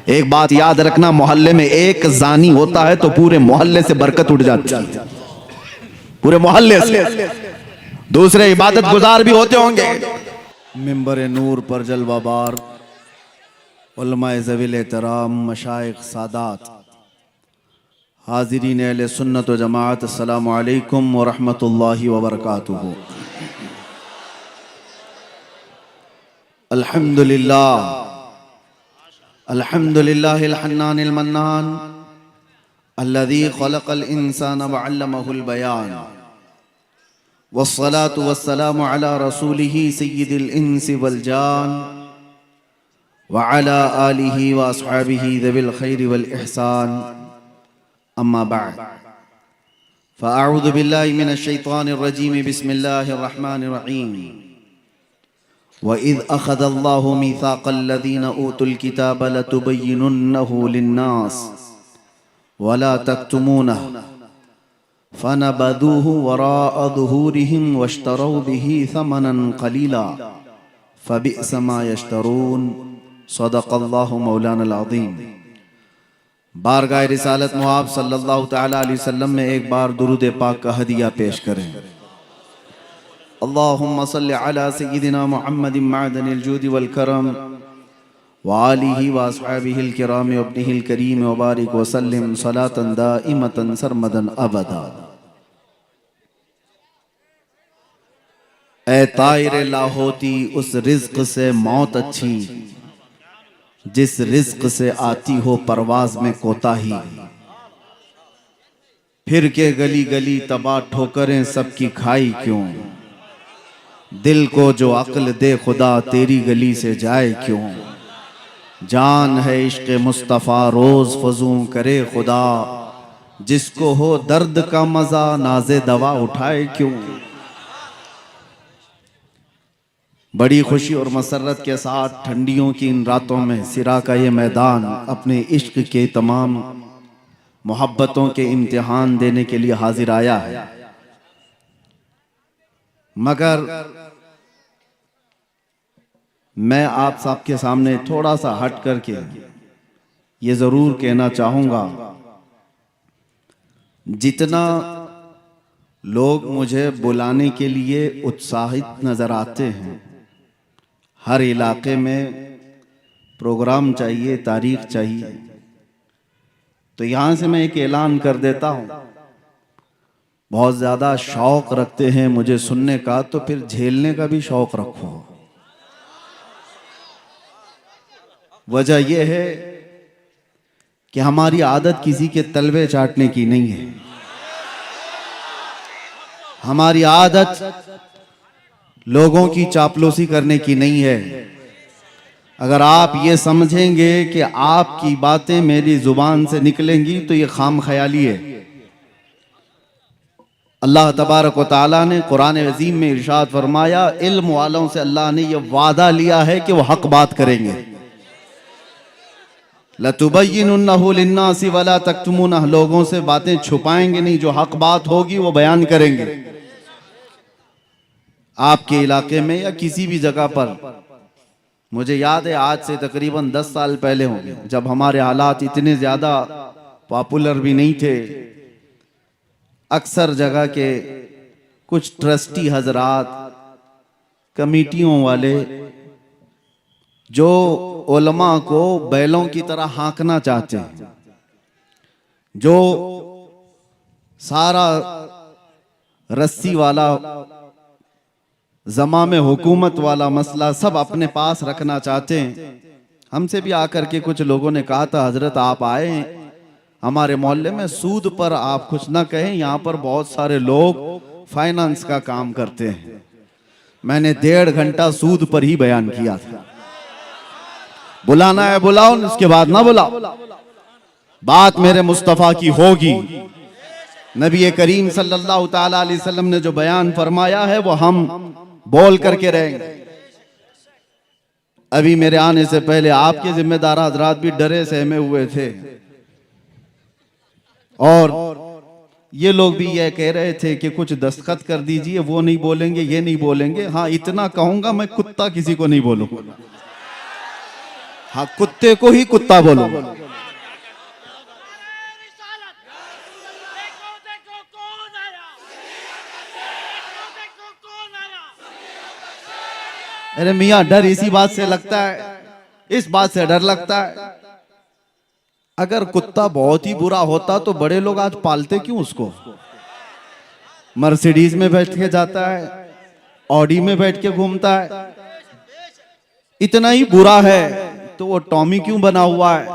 एक बात याद रखना, मोहल्ले में एक जानी होता है तो पूरे मोहल्ले से बरकत उठ जाती है, पूरे मोहल्ले से। दूसरे इबादत गुजार भी होते होंगे। मिंबर नूर पर जलवाबार उलमाए ज़वील एहतराम मशाइख सादात हाज़िरीन अहले सुन्नत व जमाअत, अस्सलामु अलैकुम व रहमतुल्लाहि व बरकातुहू। अल्हम्दुलिल्लाह अल्हम्दुलिल्लाहिल हन्नानिल मन्नान अल्लज़ी खलक़ल इंसाना व अल्लमहुल बयान वस्सलातु वस्सलामु अला रसूलिही सय्यिदिल इंसि वल जान व अला आलिही व अस्हाबिही ज़विल खैरि वल इहसान, अम्मा बअद। फ़अऊज़ु बिल्लाहि मिनश शैतानिर रजीम, बिस्मिल्लाहिर रहमानिर रहीम। वइज़ अख़ज़ल्लाहु मीसाक़ल्लज़ीना ऊतुल किताब लतुबय्यिनुन्नहु लिन्नास वला तक्तुमूनहु फ़नबज़ूहु वराअ ज़ुहूरिहिम वश्तरौ बिही समनन क़लीला फ़बिअस मा यश्तरून। सदक़ल्लाहु मौलाना अज़ीम। बारगाह रिसालत मुआब सल्लल्लाहु तआला अलैहि वसल्लम में एक बार दुरूद पाक का हदिया पेश करें। अल्लाहुम्मा सल्लि अला सय्यिदिना मुहम्मदिन मअदनिल जूदि वल करम व आलिहि व अस्हाबिहिल किराम व इब्निहिल करीम व बारिक व सल्लिम सलातन दाइमतन सरमदन अबदा। ए ताइर लाहोती, उस रिज़्क़ से मौत अच्छी जिस रिज़्क़ से आती हो परवाज़ में कोताही। फिर के गली गली तबाह ठोकरें सबकी खाई क्यों, दिल को जो अक्ल दे खुदा तेरी गली से जाए क्यों। जान है इश्क़ मुस्तफ़ा रोज़ फज़ूं करे खुदा, जिसको हो दर्द का मज़ा नाज़े दवा उठाए क्यों। बड़ी खुशी और मसरत के साथ ठंडियों की इन रातों में सिरा का ये मैदान अपने इश्क के तमाम मोहब्बतों के इम्तिहान देने के लिए हाजिर आया है। मगर मैं आप सबके सामने थोड़ा सा हट करके ये ज़रूर कहना चाहूँगा, जितना लोग मुझे बुलाने के लिए उत्साहित नज़र आते हैं, हर इलाके में प्रोग्राम चाहिए, तारीख चाहिए, तो यहाँ से मैं एक ऐलान कर देता हूँ, बहुत ज़्यादा शौक़ रखते हैं मुझे सुनने का तो फिर झेलने का भी शौक़ रखो। वजह यह है कि हमारी आदत किसी के तलवे चाटने की नहीं है। हमारी आदत लोगों की चापलूसी करने की नहीं है। अगर आप ये समझेंगे कि आपकी बातें मेरी जुबान से निकलेंगी तो ये खाम ख्याली है। अल्लाह तबारक व तआला ने कुरान अज़ीम में इरशाद फरमाया, इल्म वालों से अल्लाह ने यह वादा लिया है कि वो हक बात करेंगे। लतुबय्यिनुन्नहु लिन्नासि वला तक्तुमूनहु, लोगों से बातें छुपाएंगे नहीं, जो हक बात होगी वो बयान करेंगे। आपके इलाके में या किसी भी जगह पर, मुझे याद है आज से तकरीबन 10 साल पहले होंगे, जब हमारे हालात इतने ज़्यादा पॉपुलर भी नहीं थे, अक्सर जगह के कुछ ट्रस्टी हजरात, कमेटियों वाले जो उलमा को बैलों की तरह हाँकना चाहते हैं, जो सारा रस्सी वाला ज़मा में हुकूमत वाला मसला सब अपने पास रखना चाहते हैं। हमसे भी आकर के कुछ लोगों ने कहा था, हजरत आप आए हमारे मोहल्ले में, सूद पर आप कुछ ना कहें, यहाँ पर बहुत सारे लोग फाइनेंस का काम करते हैं। मैंने 1.5 घंटा सूद पर ही बयान किया था। बुलाना है बुलाओ, उसके बाद ना बुलाओ। बात मेरे मुस्तफ़ा की होगी। नबी करीम सल्लल्लाहु तआला अलैहि वसल्लम ने जो बयान फरमाया है वो हम बोल करके रहेंगे। अभी मेरे आने से पहले आपके जिम्मेदार हजरात भी डरे सहमे हुए थे और ये लोग भी ये कह रहे थे कि कुछ दस्तखत कर दीजिए, वो नहीं बोलेंगे, ये नहीं बोलेंगे। हाँ, इतना कहूंगा मैं, कुत्ता किसी को नहीं बोलूंगा। हाँ, कुत्ते को ही कुत्ता बोलो। अरे मियाँ, डर इसी बात से लगता है, इस बात से डर लगता है। अगर कुत्ता बहुत ही बुरा होता तो बड़े लोग आज पालते क्यों उसको? मर्सिडीज में बैठ के जाता है, ऑडी में बैठ के घूमता है। इतना ही बुरा है तो वो टॉमी क्यों बना हुआ है?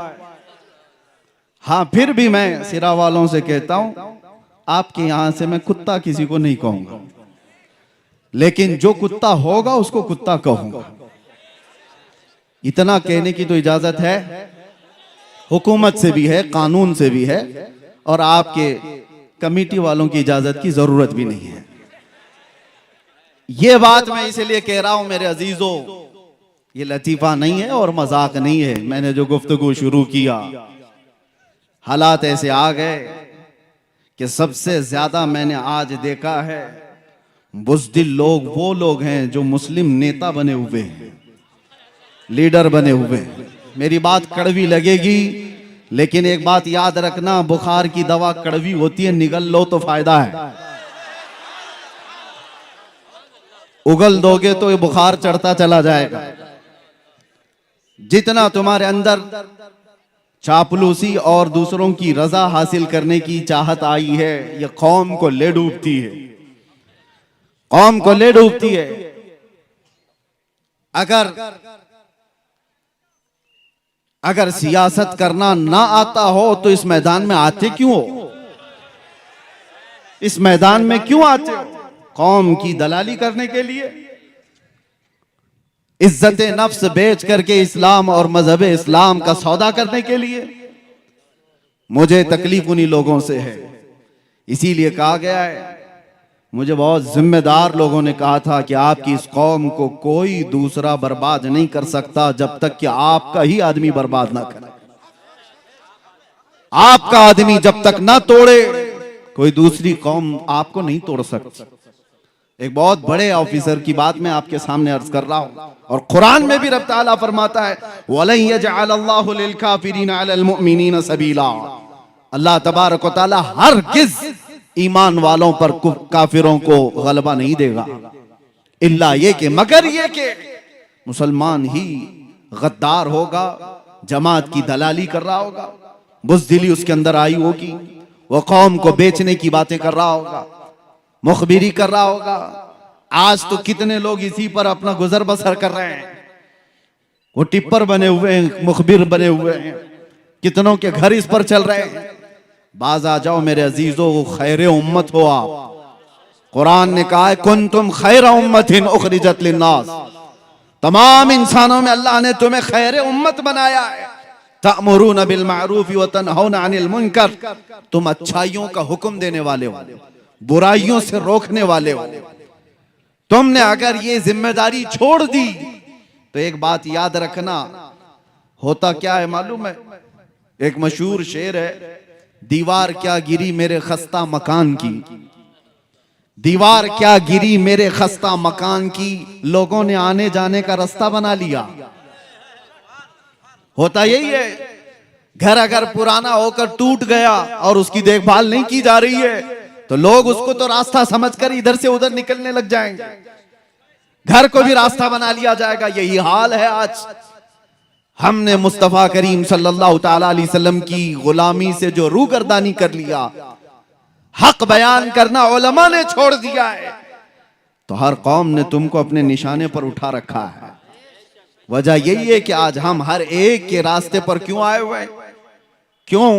हाँ, फिर भी मैं सिरा वालों से कहता हूं, आपके यहां से मैं कुत्ता किसी को नहीं कहूंगा, लेकिन जो कुत्ता होगा उसको कुत्ता कहूंगा। इतना कहने की तो इजाजत है, हुकूमत से भी है, कानून से भी है, और आपके कमेटी वालों की इजाजत की जरूरत भी नहीं है। ये बात मैं इसलिए कह रहा हूं मेरे अजीजों, ये लतीफा नहीं है और मजाक नहीं है। मैंने जो गुफ्तगू शुरू किया, हालात ऐसे आ गए कि सबसे ज्यादा मैंने आज देखा है बुज़दिल लोग वो लोग हैं जो मुस्लिम नेता बने हुए हैं, लीडर बने हुए हैं। मेरी बात कड़वी लगेगी, लेकिन एक बात याद रखना, बुखार की दवा कड़वी होती है, निगल लो तो फायदा है। उगल दोगे तो ये बुखार चढ़ता चला जाएगा। जितना तुम्हारे अंदर चापलूसी और दूसरों की रजा हासिल करने की चाहत आई है, ये कौम को ले डूबती है, कौम को ले डूबती है। अगर सियासत करना ना आता हो तो इस मैदान में आते क्यों हो? इस मैदान में क्यों आते हो? कौम की दलाली करने के लिए, इज्जत नफ्स बेच करके इस्लाम और मजहब इस्लाम का सौदा करने के लिए। मुझे तकलीफ उन्हीं लोगों से है, इसीलिए कहा गया है, मुझे बहुत जिम्मेदार लोगों ने कहा था कि आपकी इस कौम को कोई दूसरा बर्बाद नहीं कर सकता जब तक कि आपका ही आदमी बर्बाद ना करे। आपका आदमी जब तक ना तोड़े, कोई दूसरी कौम आपको नहीं तोड़ सकती। एक बहुत बड़े ऑफिसर की बात मैं आपके सामने अर्ज कर रहा हूं, और कुरान में भी रब ताला फरमाता है, वलन यजअलल्लाहु लिल काफिरीन अलल मुमिनीन सबीला। अल्लाह तबारक व तआला हरगिज़ ईमान वालों पर काफिरों को गलबा नहीं देगा, इल्ला ये कि, मगर ये कि मुसलमान ही गद्दार होगा, जमात की दलाली कर रहा होगा, बुज़दिली उसके अंदर आई होगी, वो कौम को बेचने की बातें कर रहा होगा, मुखबिरी कर रहा होगा। आज तो कितने लोग इसी पर अपना गुजर बसर कर रहे हैं, वो टिप्पर बने हुए हैं, मुखबिर बने हुए हैं, कितनों के घर इस पर चल रहे हैं। बाज आ जाओ मेरे अजीजों, खैर उम्मत हो आप। कुरान ने कहा है, कुंतुम खैर उम्मतिन उखरिजत लिन्नास, तमाम इंसानों में अल्लाह ने तुम्हें खैर उम्मत बनाया है। तअमुरून बिल मारूफ व तनहौना अनिल मुनकर, तुम अच्छाइयों का हुक्म देने वाले हो, बुराइयों से रोकने वाले हो। तुमने अगर ये जिम्मेदारी छोड़ दी तो एक बात याद रखना, होता क्या है मालूम है? एक मशहूर शेर है, दीवार क्या गिरी मेरे खस्ता मकान की, दीवार क्या गिरी मेरे खस्ता मकान की, लोगों ने आने जाने का रास्ता बना लिया। होता यही है, घर अगर पुराना होकर टूट गया और उसकी देखभाल नहीं की जा रही है तो लोग उसको तो रास्ता समझकर इधर से उधर निकलने लग जाएंगे, घर को भी रास्ता बना लिया जाएगा। यही हाल है आज। हमने मुस्तफा करीम सल्लल्लाहु ताला अलैहि वसल्लम की गुलामी से जो रूगर्दानी कर लिया, हक बयान करना उलमा ने छोड़ दिया है, तो हर कौम ने तुमको अपने निशाने पर उठा रखा है। वजह यही है कि आज हम हर एक के रास्ते पर क्यों आए हुए हैं? क्यों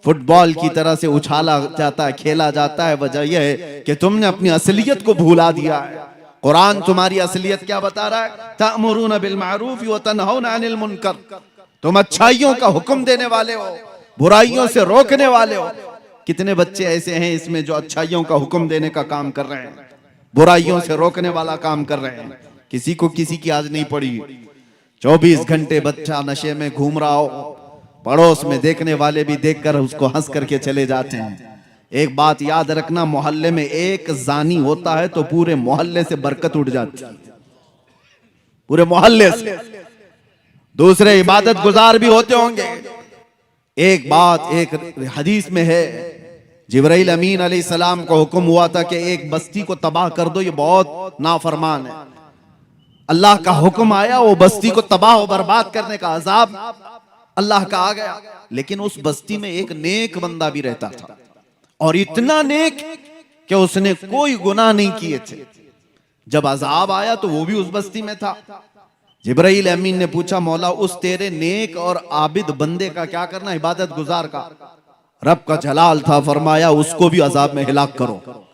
फुटबॉल की तरह से उछाला जाता है, खेला जाता है? वजह यह है कि तुमने अपनी असलियत को भुला दिया है। कुरान तुम्हारी असलियत क्या बता रहा है? तअमुरून बिल मारूफ व तनहौना अनिल मुनकर, तुम अच्छाइयों का हुक्म देने वाले हो, बुराइयों से रोकने वाले हो। कितने बच्चे ऐसे हैं इसमें जो अच्छाइयों का हुक्म देने का काम कर रहे हैं, बुराइयों से रोकने वाला काम कर रहे हैं। किसी को किसी की आज नहीं पड़ी। 24 घंटे बच्चा नशे में घूम रहा हो, पड़ोस में देखने वाले भी देखकर उसको हंस करके चले जाते हैं। एक बात याद रखना, मोहल्ले में एक जानी होता है तो पूरे मोहल्ले से बरकत उठ जाती है, पूरे मोहल्ले से। दूसरे इबादत गुजार भी होते होंगे। एक बात एक हदीस में है, जिब्राइल अमीन अलैहिस्सलाम को हुक्म हुआ था कि एक बस्ती को तबाह कर दो, ये बहुत नाफरमान है। अल्लाह का हुक्म आया, वो बस्ती को तबाह और बर्बाद करने का अजाब अल्लाह का आ गया। लेकिन उस बस्ती में एक नेक बंदा भी रहता था, और इतना नेक कि उसने कोई गुनाह नहीं किए थे। जब अजाब आया तो वो भी उस बस्ती में था। जिब्राइल अमीन ने पूछा, मौला उस तेरे नेक और आबिद बंदे का क्या करना, इबादत गुजार का? रब का जलाल था, फरमाया उसको भी अजाब में हिलाक करो।